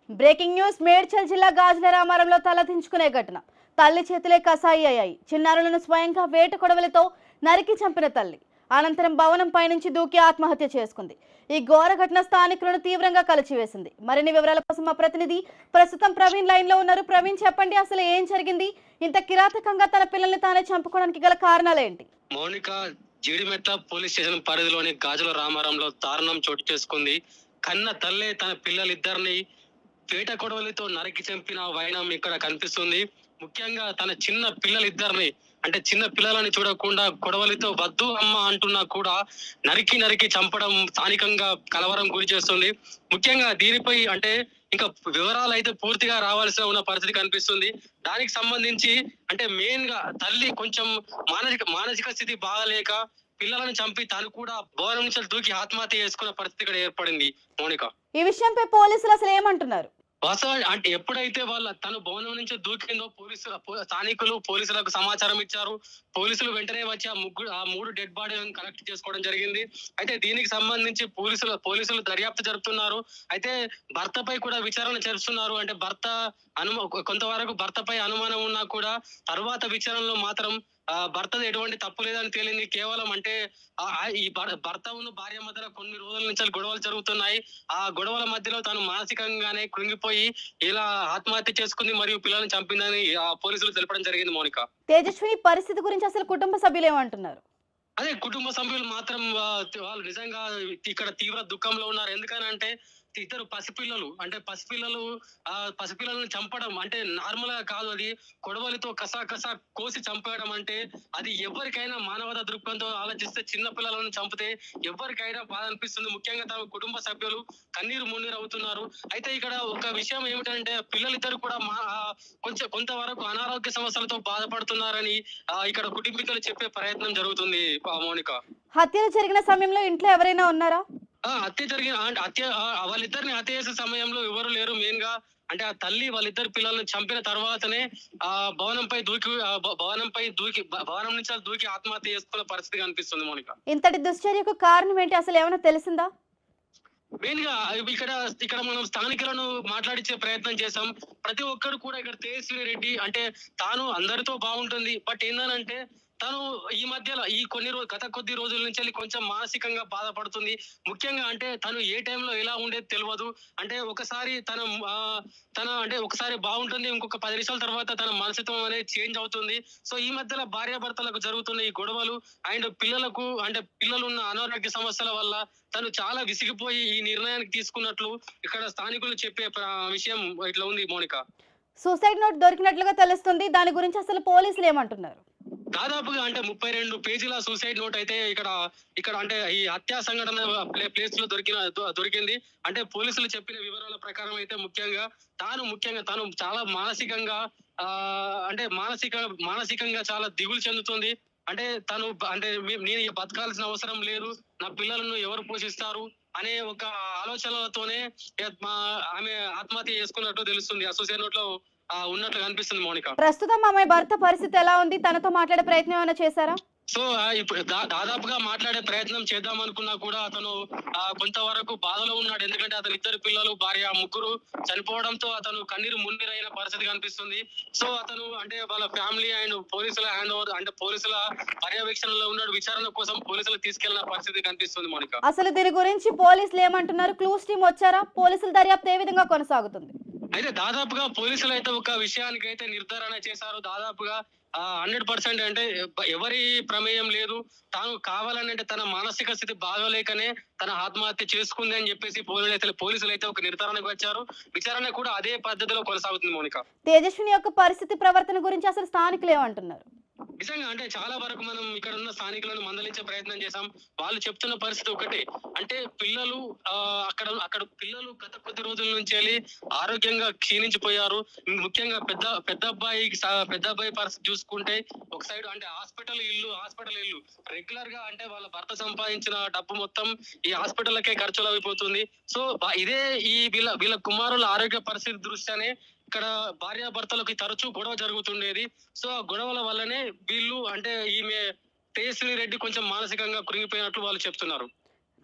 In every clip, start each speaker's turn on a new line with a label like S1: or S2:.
S1: Breaking news Medchal జిల్లా గాజుల రామారంలో తలదించుకునే ఘటన. తల్లి చేతులే కసాయి అయ్యాయి. చిన్నారులను స్వయంగా వేట కొడవలితో నరికి చంపిన తల్లి అనంతరం భవనం పైనుంచి దూకి ఆత్మహత్య చేసుకుంది. ఈ ఘోర ఘటన స్థానికులను తీవ్రంగా కలిచివేసింది. మరిన్ని వివరాల కోసం మా ప్రతినిధి ప్రస్తుతం ప్రవీణ్ లైన్ లో ఉన్నారు. ప్రవీణ్, చెప్పండి, అసలు ఏం జరిగింది? ఇంత కిరాతకంగా తన పిల్లల్ని తానే చంపుకోవడానికి గల కారణాలు ఏంటి?
S2: మౌనిక, జీడిమెట్ల పోలీస్ స్టేషన్ పరిధిలోని గాజుల రామారంలో దారుణం చోటు చేసుకుంది. కన్న తల్లే తన పిల్లలిద్దరిని వేట కొడవలితో నరికి చంపిన వైనం ఇక్కడ కనిపిస్తుంది. ముఖ్యంగా తన చిన్న పిల్లలిద్దరిని, అంటే చిన్న పిల్లలని చూడకుండా కొడవలితో వద్దు అమ్మ అంటున్నా కూడా నరికి చంపడం స్థానికంగా కలవరం గురి చేస్తుంది. ముఖ్యంగా దీనిపై అంటే ఇంకా వివరాలు అయితే పూర్తిగా రావాల్సిన ఉన్న పరిస్థితి కనిపిస్తుంది. దానికి సంబంధించి అంటే మెయిన్ గా తల్లి కొంచెం మానసిక స్థితి బాగలేక పిల్లలను చంపి తను కూడా భవనం నుంచి దూకి ఆత్మహత్య చేసుకున్న పరిస్థితి ఇక్కడ ఏర్పడింది. మౌనిక,
S1: ఈ విషయంపై పోలీసులు అసలు ఏమంటున్నారు?
S2: వాస్తవం అంటే ఎప్పుడైతే తను భవనం నుంచి దూకిందో స్థానికులు పోలీసులకు సమాచారం ఇచ్చారు. పోలీసులు వెంటనే వచ్చి ఆ మూడు డెడ్ బాడీలను కలెక్ట్ చేసుకోవడం జరిగింది. అయితే దీనికి సంబంధించి పోలీసులు దర్యాప్తు జరుపుతున్నారు. అయితే భర్తపై కూడా విచారణ జరుపుతున్నారు. అంటే కొంతవరకు భర్తపై అనుమానం ఉన్నా కూడా తర్వాత విచారణలో మాత్రం భర్తది ఎటువంటి తప్పు లేదని తేలింది. కేవలం అంటే ఈ భర్త ఉన్న భార్య మధ్యలో కొన్ని రోజుల నుంచి గొడవలు జరుగుతున్నాయి. ఆ గొడవల మధ్యలో తాను మానసికంగానే కృంగిపోయి ఇలా ఆత్మహత్య చేసుకుంది మరియు పిల్లల్ని చంపిందని పోలీసులు తెలపడం జరిగింది. మౌనిక,
S1: తేజస్వి పరిస్థితి గురించి అసలు కుటుంబ సభ్యులు ఏమంటున్నారు?
S2: అదే కుటుంబ సభ్యులు మాత్రం వాళ్ళు నిజంగా ఇక్కడ తీవ్ర దుఃఖంలో ఉన్నారు. ఎందుకనంటే ఇద్దరు పసిపిల్లలను చంపడం అంటే నార్మల్ గా కాదు. అది కొడవలితో కసా కోసి చంపేయడం అంటే అది ఎవరికైనా మానవతా దృక్పథంతో ఆలోచిస్తే చిన్న పిల్లలను చంపితే ఎవరికైనా బాధ అనిపిస్తుంది. ముఖ్యంగా తమ కుటుంబ సభ్యులు కన్నీరు మున్నీరు అవుతున్నారు. అయితే ఇక్కడ ఒక విషయం ఏమిటంటే పిల్లలిద్దరు కూడా కొంతవరకు అనారోగ్య సమస్యలతో బాధపడుతున్నారని ఇక్కడ కుటుంబీకులు చెప్పే ప్రయత్నం జరుగుతుంది. మౌనిక,
S1: హత్యలు జరిగిన సమయంలో ఇంట్లో ఎవరైనా ఉన్నారా?
S2: వాళ్ళిద్దరిని హత్య చేసే సమయంలో ఎవరు లేరు. మెయిన్ గా అంటే ఆ తల్లి వాళ్ళిద్దరు పిల్లల్ని చంపిన తర్వాతనే భవనం నుంచి దూకి ఆత్మహత్య చేసుకున్న పరిస్థితి కనిపిస్తుంది. మౌనిక,
S1: ఇంతటి దుశ్చర్యకు కారణం ఏంటి? అసలు ఏమైనా తెలిసిందా?
S2: మెయిన్ గా ఇక్కడ మనం స్థానికులను మాట్లాడించే ప్రయత్నం చేశాం. ప్రతి ఒక్కరు కూడా ఇక్కడ తేజస్వి రెడ్డి అంటే తాను అందరితో బాగుంటుంది. బట్ ఏందనంటే తను ఈ మధ్యలో గత కొద్ది రోజుల నుంచి కొంచెం మానసికంగా బాధపడుతుంది. ముఖ్యంగా అంటే తను ఏ టైంలో ఎలా ఉండేది తెలియదు. అంటే ఒకసారి ఒకసారి బాగుంటుంది, ఇంకొక 10 నిమిషాల తర్వాత తన మనస్తత్వం అనేది చేంజ్ అవుతుంది. సో ఈ మధ్యలో భార్యాభర్తలకు జరుగుతున్న ఈ గొడవలు అండ్ పిల్లలున్న అనారోగ్య సమస్యల వల్ల తను చాలా విసిగిపోయి ఈ నిర్ణయానికి తీసుకున్నట్లు ఇక్కడ స్థానికులు చెప్పే విషయం ఇట్లా ఉంది. మౌనిక,
S1: సూసైడ్ నోట్ దొరికినట్లుగా తెలుస్తుంది. దాని గురించి అసలు పోలీసులు ఏమంటున్నారు?
S2: దాదాపుగా అంటే 32 పేజీల సూసైడ్ నోట్ అయితే ఇక్కడ అంటే ఈ హత్యా సంఘటన ప్లేస్ లో దొరికింది. అంటే పోలీసులు చెప్పిన వివరాల ప్రకారం అయితే ముఖ్యంగా తాను చాలా మానసికంగా మానసికంగా చాలా దిగులు చెందుతుంది. అంటే తను అంటే నేను బతకాల్సిన అవసరం లేదు, నా పిల్లలను ఎవరు పోషిస్తారు అనే ఒక ఆలోచనలతోనే ఆమె ఆత్మహత్య చేసుకున్నట్టు తెలుస్తుంది. ఆ సూసైడ్ నోట్ లో ఉన్నట్లు కనిపిస్తుంది. మౌనిక,
S1: ప్రస్తుతం ఆమె భర్త పరిస్థితి ఎలా ఉంది? తనతో మాట్లాడే ప్రయత్నం ఏమైనా చేశారా?
S2: సో ఇప్పుడు దాదాపుగా మాట్లాడే ప్రయత్నం చేద్దాం అనుకున్నా కూడా అతను కొంతవరకు బాధలో ఉన్నాడు. ఎందుకంటే అతని ఇద్దరు పిల్లలు, భార్య, ముగ్గురు చనిపోవడంతో అతను కన్నీరు మున్నీరైన పరిస్థితి కనిపిస్తుంది. సో అతను అంటే వాళ్ళ ఫ్యామిలీ అండ్ పోలీసుల పర్యవేక్షణలో ఉన్నాడు. విచారణ కోసం పోలీసులు తీసుకెళ్లిన పరిస్థితి కనిపిస్తుంది. మౌనిక,
S1: అసలు దీని గురించి పోలీసులు ఏమంటున్నారు? క్లూస్ టీం వచ్చారా? పోలీసుల దర్యాప్తు ఏ విధంగా కొనసాగుతుంది?
S2: అయితే దాదాపుగా పోలీసులు అయితే ఒక విషయానికి అయితే నిర్ధారణ చేశారు. దాదాపుగా 100% అంటే ఎవరి ప్రమేయం లేదు, తాను కావాలని అంటే తన మానసిక స్థితి బాగోలేకనే తన ఆత్మహత్య చేసుకుంది అని చెప్పేసి పోలీసులు అయితే ఒక నిర్ధారణకు వచ్చారు. విచారణ కూడా అదే పద్ధతిలో కొనసాగుతుంది. మౌనిక,
S1: తేజస్విని యొక్క పరిస్థితి ప్రవర్తన గురించి అసలు స్థానికులు ఏమంటున్నారు?
S2: నిజంగా అంటే చాలా వరకు మనం ఇక్కడ ఉన్న స్థానికులను మందలించే ప్రయత్నం చేశాం. వాళ్ళు చెప్తున్న పరిస్థితి ఒకటే, అంటే పిల్లలు అక్కడ పిల్లలు గత కొద్ది రోజుల నుంచి వెళ్ళి ఆరోగ్యంగా క్షీణించిపోయారు. ముఖ్యంగా పెద్ద అబ్బాయి పరిస్థితి చూసుకుంటే ఒక సైడ్ అంటే హాస్పిటల్ ఇల్లు రెగ్యులర్ గా అంటే వాళ్ళ భర్త సంపాదించిన డబ్బు మొత్తం ఈ హాస్పిటల్కే ఖర్చులు అయిపోతుంది. సో ఇదే వీళ్ళ కుమారుల ఆరోగ్య పరిస్థితి దృష్ట్యానే ఇక్కడ భార్యాభర్తలకి తరచూ గొడవ జరుగుతుండేది. సో ఆ గొడవల వల్లనే వీళ్ళు అంటే ఈమె తేజస్వి రెడ్డి కొంచెం మానసికంగా కృంగిపోయినట్లు వాళ్ళు చెప్తున్నారు.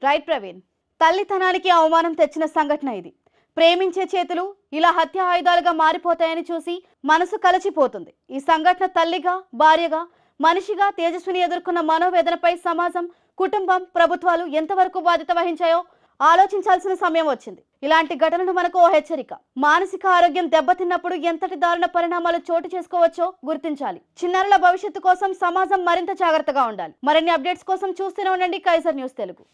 S1: రైట్ ప్రవీణ్, తల్లితనానికి అవమానం తెచ్చిన సంఘటన ఇది. ప్రేమించే చేతులు ఇలా హత్య ఆయుధాలుగా మారిపోతాయని చూసి మనసు కలచిపోతుంది. ఈ సంఘటన తల్లిగా, భార్యగా, మనిషిగా తేజస్విని ఎదుర్కొన్న మనోవేదనపై సమాజం, కుటుంబం, ప్రభుత్వాలు ఎంతవరకు బాధ్యత వహించాయో ఆలోచించాల్సిన సమయం వచ్చింది. ఇలాంటి ఘటనలు మనకు ఓ హెచ్చరిక. మానసిక ఆరోగ్యం దెబ్బతిన్నప్పుడు ఎంతటి దారుణ పరిణామాలు చోటు చేసుకోవచ్చో గుర్తించాలి. చిన్నారుల భవిష్యత్తు కోసం సమాజం మరింత జాగ్రత్తగా ఉండాలి. మరిన్ని అప్డేట్స్ కోసం చూస్తూనే ఉండండి కైజర్ న్యూస్ తెలుగు.